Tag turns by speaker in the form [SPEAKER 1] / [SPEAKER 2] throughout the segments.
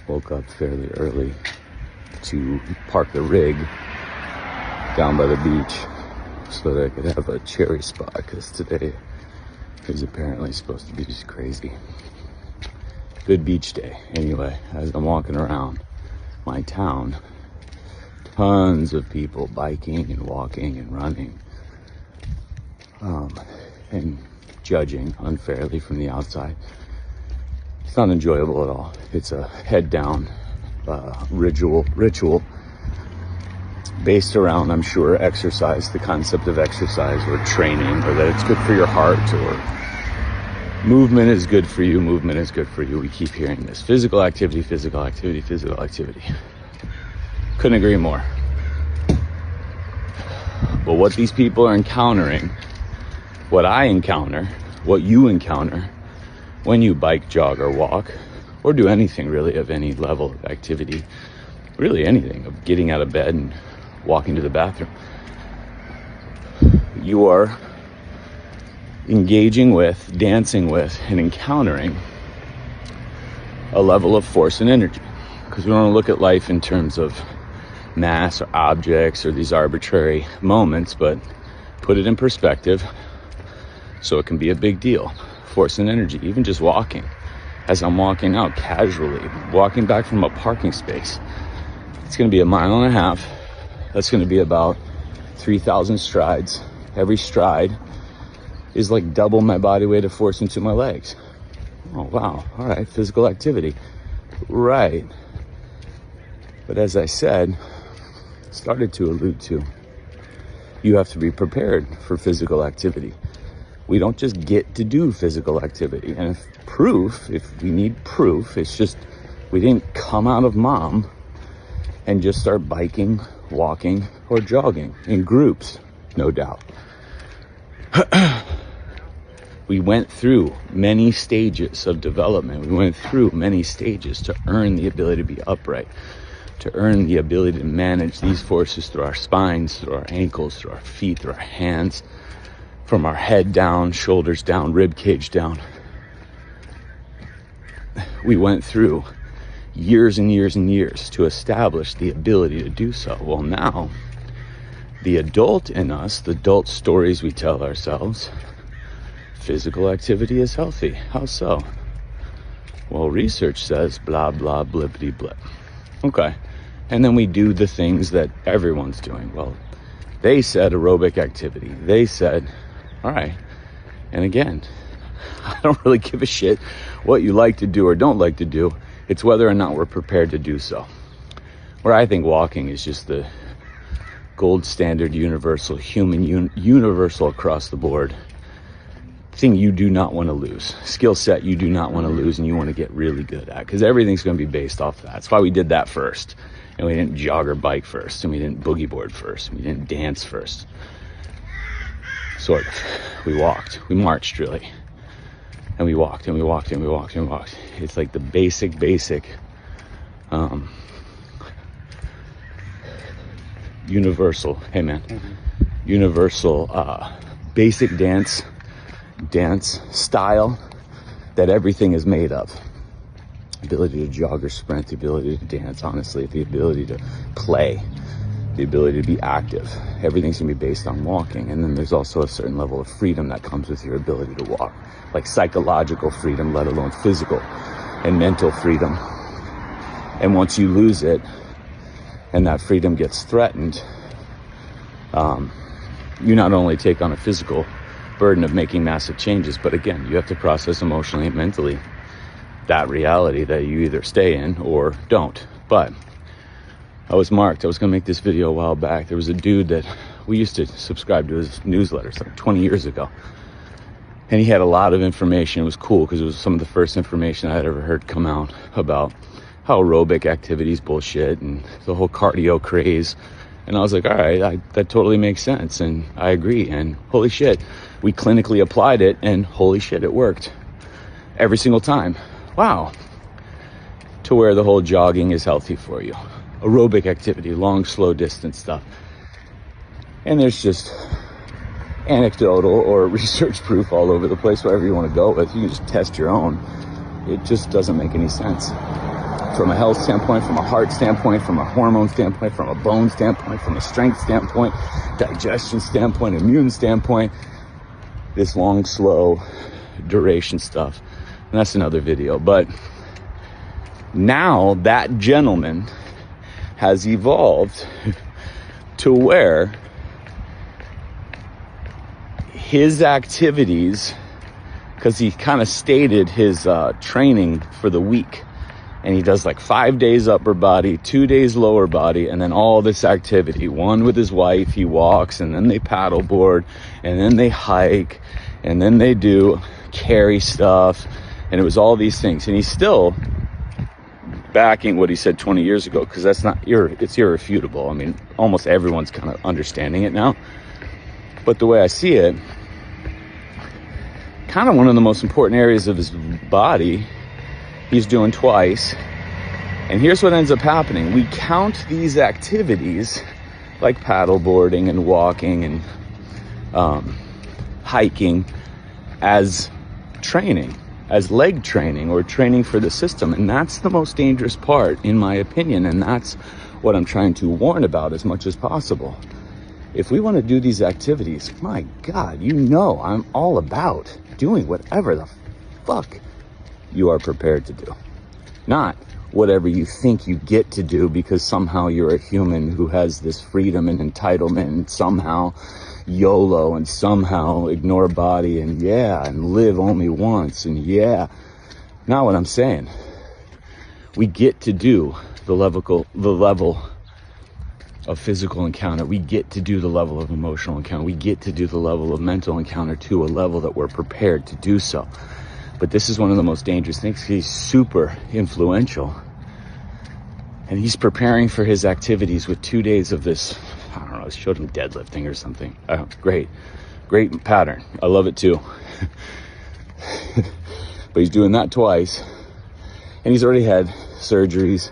[SPEAKER 1] Woke up fairly early to park the rig down by the beach so that I could have a cherry spot, because today is apparently supposed to be just crazy. Good beach day. Anyway, as I'm walking around my town, tons of people biking and walking and running, and judging unfairly from the outside. It's not enjoyable at all. It's a head down ritual based around, I'm sure, exercise, the concept of exercise or training, or that it's good for your heart, or movement is good for you, movement is good for you. We keep hearing this. Physical activity, physical activity, physical activity. Couldn't agree more. But what these people are encountering, what I encounter, what you encounter when you bike, jog, or walk, or do anything really of any level of activity, really anything, of getting out of bed and walking to the bathroom, you are engaging with, dancing with, and encountering a level of force and energy. Because we don't look at life in terms of mass or objects or these arbitrary moments, but put it in perspective so it can be a big deal. Force and energy, even just walking. As I'm walking out casually, walking back from a parking space, it's going to be 1.5 miles. That's going to be about 3,000 strides. Every stride is like double my body weight of force into my legs. Oh, wow. All right. Physical activity. Right. But as I started to allude to, you have to be prepared for physical activity. We don't just get to do physical activity. And if we need proof, it's just we didn't come out of mom and just start biking, walking, or jogging in groups, no doubt. We went through many stages of development. We went through many stages to earn the ability to be upright, to earn the ability to manage these forces through our spines, through our ankles, through our feet, through our hands, from our head down, shoulders down, rib cage down. We went through years and years and years to establish the ability to do so. Well, now, the adult in us, the adult stories we tell ourselves, physical activity is healthy. How so? Well, research says blah, blah, blippity blip. Okay. And then we do the things that everyone's doing. Well, they said aerobic activity. They said, all right. And again, I don't really give a shit what you like to do or don't like to do. It's whether or not we're prepared to do so. Where I think walking is just the gold standard, universal, human, universal across the board thing you do not want to lose. Skill set you do not want to lose and you want to get really good at. Because everything's going to be based off that. That's why we did that first. And we didn't jog or bike first. And we didn't boogie board first. And we didn't dance first. Sort of. We walked. We marched, really. And we walked, and we walked, and we walked, and we walked. It's like the basic, universal, hey man, universal, basic dance style that everything is made of. Ability to jog or sprint, the ability to dance, honestly, the ability to play, the ability to be active. Everything's gonna be based on walking. And then there's also a certain level of freedom that comes with your ability to walk, like psychological freedom, let alone physical and mental freedom. And once you lose it and that freedom gets threatened, you not only take on a physical burden of making massive changes, but again, you have to process emotionally and mentally that reality that you either stay in or don't. But I was marked. I was going to make this video a while back. There was a dude that we used to subscribe to his newsletters like 20 years ago. And he had a lot of information. It was cool because it was some of the first information I had ever heard come out about how aerobic activity is bullshit and the whole cardio craze. And I was like, all right, that totally makes sense. And I agree. And holy shit, we clinically applied it and holy shit, it worked every single time. Wow. To where the whole jogging is healthy for you. Aerobic activity, long, slow distance stuff. And there's just anecdotal or research proof all over the place, wherever you want to go with. You can just test your own. It just doesn't make any sense. from a health standpoint, from a heart standpoint, from a hormone standpoint, from a bone standpoint, from a strength standpoint, digestion standpoint, immune standpoint, this long, slow duration stuff. And that's another video. But now that gentleman has evolved to where his activities, because he kind of stated his training for the week, and he does like 5 days upper body, 2 days lower body, and then all this activity. One with his wife, he walks, and then they paddleboard, and then they hike, and then they do carry stuff, and it was all these things. And he's still backing what he said 20 years ago, because that's not it's irrefutable. I mean, almost everyone's kind of understanding it now. But the way I see it, kind of one of the most important areas of his body, he's doing twice. And here's what ends up happening. We count these activities like paddleboarding and walking and hiking as training, as leg training or training for the system. And that's the most dangerous part, in my opinion. And that's what I'm trying to warn about as much as possible. If we want to do these activities, my God, you know I'm all about doing whatever the fuck you are prepared to do. Not whatever you think you get to do because somehow you're a human who has this freedom and entitlement, and somehow YOLO, and somehow ignore body, and and live only once, and Not what I'm saying. We get to do the level of physical encounter. We get to do the level of emotional encounter. We get to do the level of mental encounter to a level that we're prepared to do so. But this is one of the most dangerous things. He's super influential. And he's preparing for his activities with 2 days of this, I don't know, I showed him deadlifting or something. Great pattern. I love it too. But he's doing that twice. And he's already had surgeries.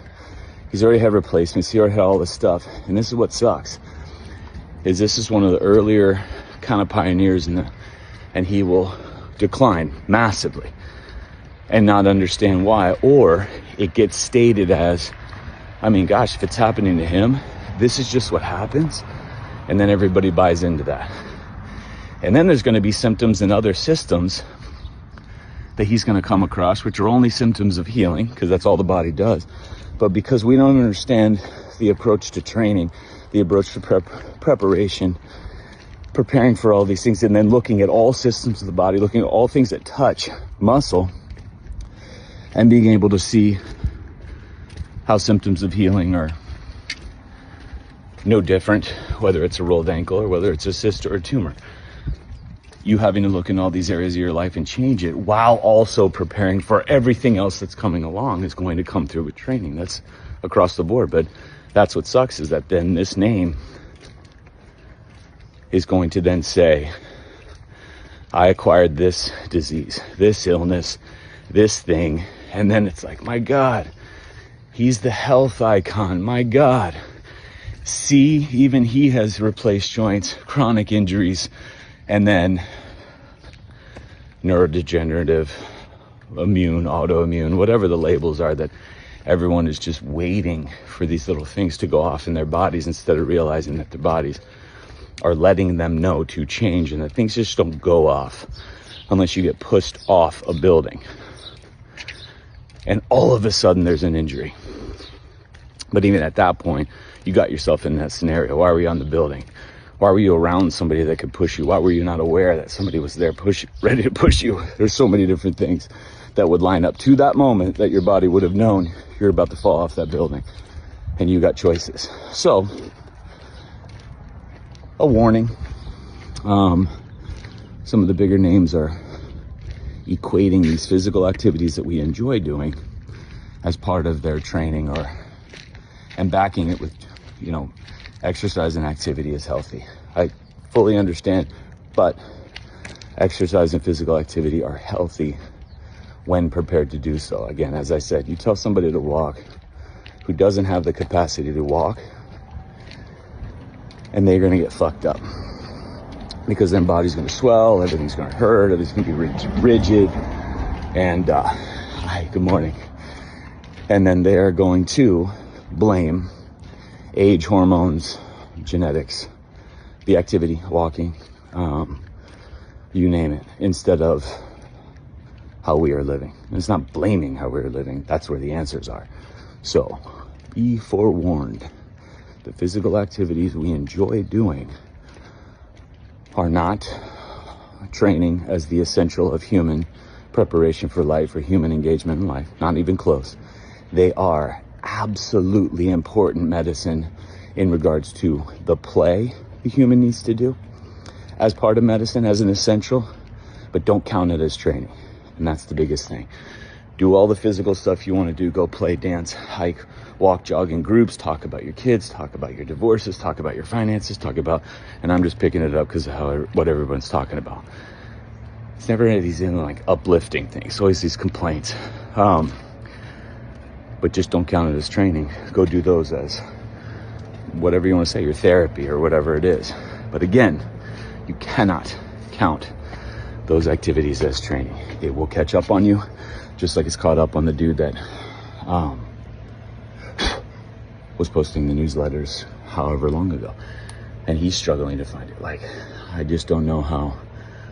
[SPEAKER 1] He's already had replacements. He already had all this stuff. And this is what sucks. This is one of the earlier kind of pioneers and he will decline massively and not understand why. Or it gets stated as, I mean, gosh, if it's happening to him, this is just what happens. And then everybody buys into that. And then there's going to be symptoms in other systems that he's going to come across, which are only symptoms of healing, because that's all the body does. But because we don't understand the approach to training, the approach to preparation, preparing for all these things, and then looking at all systems of the body, looking at all things that touch muscle, and being able to see how symptoms of healing are no different, whether it's a rolled ankle or whether it's a cyst or a tumor. You having to look in all these areas of your life and change it while also preparing for everything else that's coming along is going to come through with training. That's across the board. But that's what sucks, is that then this name is going to then say, I acquired this disease, this illness, this thing. And then it's like, my God, he's the health icon. My God. See, even he has replaced joints, chronic injuries, and then neurodegenerative, immune, autoimmune, whatever the labels are, that everyone is just waiting for these little things to go off in their bodies instead of realizing that their bodies are letting them know to change, and that things just don't go off unless you get pushed off a building. And all of a sudden there's an injury. But even at that point, you got yourself in that scenario. Why were you on the building? Why were you around somebody that could push you? Why were you not aware that somebody was there ready to push you? There's so many different things that would line up to that moment that your body would have known you're about to fall off that building, and you got choices. So, a warning. Some of the bigger names are equating these physical activities that we enjoy doing as part of their training, and backing it with, exercise and activity is healthy. I fully understand, but exercise and physical activity are healthy when prepared to do so. Again, as I said, you tell somebody to walk who doesn't have the capacity to walk, and they're going to get fucked up, because their body's going to swell, everything's going to hurt, everything's going to be rigid, and hi, good morning. And then they are going to blame age, hormones, genetics, the activity, walking, you name it, instead of how we are living. And it's not blaming how we're living. That's where the answers are. So be forewarned. The physical activities we enjoy doing are not training as the essential of human preparation for life or human engagement in life. Not even close. They are absolutely important medicine in regards to the play the human needs to do as part of medicine, as an essential, but don't count it as training. And that's the biggest thing. Do all the physical stuff you want to do. Go play, dance, hike, walk, jog in groups, talk about your kids, talk about your divorces, talk about your finances, talk about, and I'm just picking it up because of what everyone's talking about. It's never any of these like uplifting things. It's always these complaints. But just don't count it as training. Go do those as whatever you want to say, your therapy or whatever it is. But again, you cannot count those activities as training. It will catch up on you, just like it's caught up on the dude that was posting the newsletters however long ago. And he's struggling to find it. Like, I just don't know how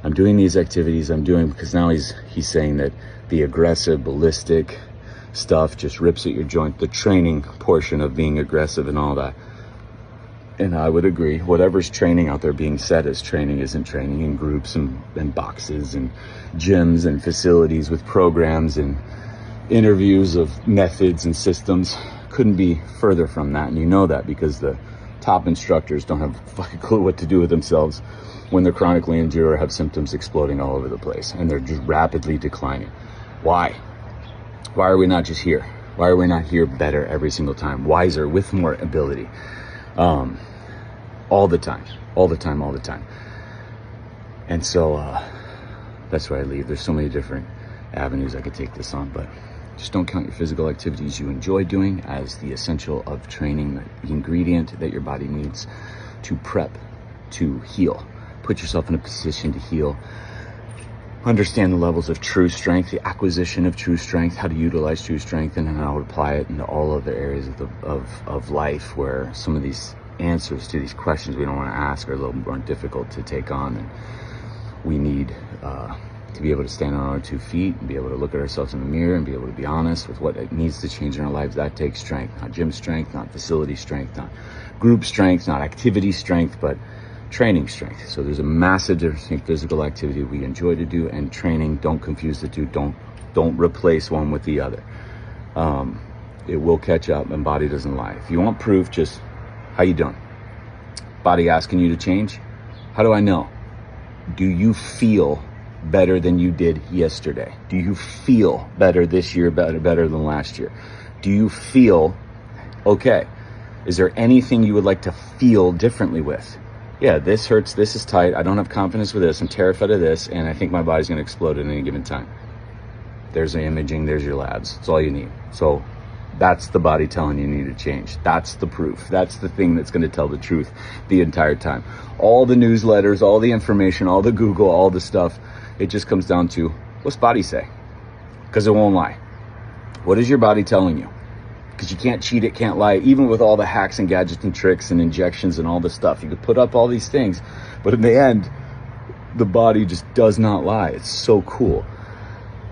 [SPEAKER 1] I'm doing these activities I'm doing, because now he's saying that the aggressive, ballistic stuff just rips at your joint, the training portion of being aggressive and all that. And I would agree, whatever's training out there being said as training isn't training, in groups and boxes and gyms and facilities with programs and interviews of methods and systems. Couldn't be further from that. And you know that because the top instructors don't have a fucking clue what to do with themselves when they're chronically injured or have symptoms exploding all over the place and they're just rapidly declining. Why? Why are we not just here? Why are we not here better every single time? Wiser, with more ability. All the time. And so that's where I leave. There's so many different avenues I could take this on, but just don't count your physical activities you enjoy doing as the essential of training, the ingredient that your body needs to prep, to heal. Put yourself in a position to heal. Understand the levels of true strength, the acquisition of true strength, how to utilize true strength, and how to apply it into all other areas of life where some of these answers to these questions we don't want to ask are a little more difficult to take on. And we need to be able to stand on our 2 feet and be able to look at ourselves in the mirror and be able to be honest with what it needs to change in our lives. That takes strength, not gym strength, not facility strength, not group strength, not activity strength, but training strength. So there's a massive difference between physical activity we enjoy to do and training. Don't confuse the two. Don't replace one with the other. It will catch up, and body doesn't lie. If you want proof, just how you doing? Body asking you to change. How do I know? Do you feel better than you did yesterday? Do you feel better this year, better than last year? Do you feel okay? Is there anything you would like to feel differently with? Yeah, this hurts, this is tight, I don't have confidence with this, I'm terrified of this, and I think my body's gonna explode at any given time. There's the imaging, there's your labs, that's all you need. So that's the body telling you need to change. That's the proof. That's the thing that's gonna tell the truth the entire time. All the newsletters, all the information, all the Google, all the stuff, it just comes down to, what's body say? Because it won't lie. What is your body telling you? Because you can't cheat, it can't lie, even with all the hacks and gadgets and tricks and injections and all this stuff. You could put up all these things, but in the end, the body just does not lie. It's so cool.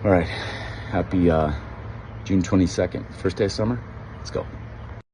[SPEAKER 1] All right, happy June 22nd, first day of summer. Let's go.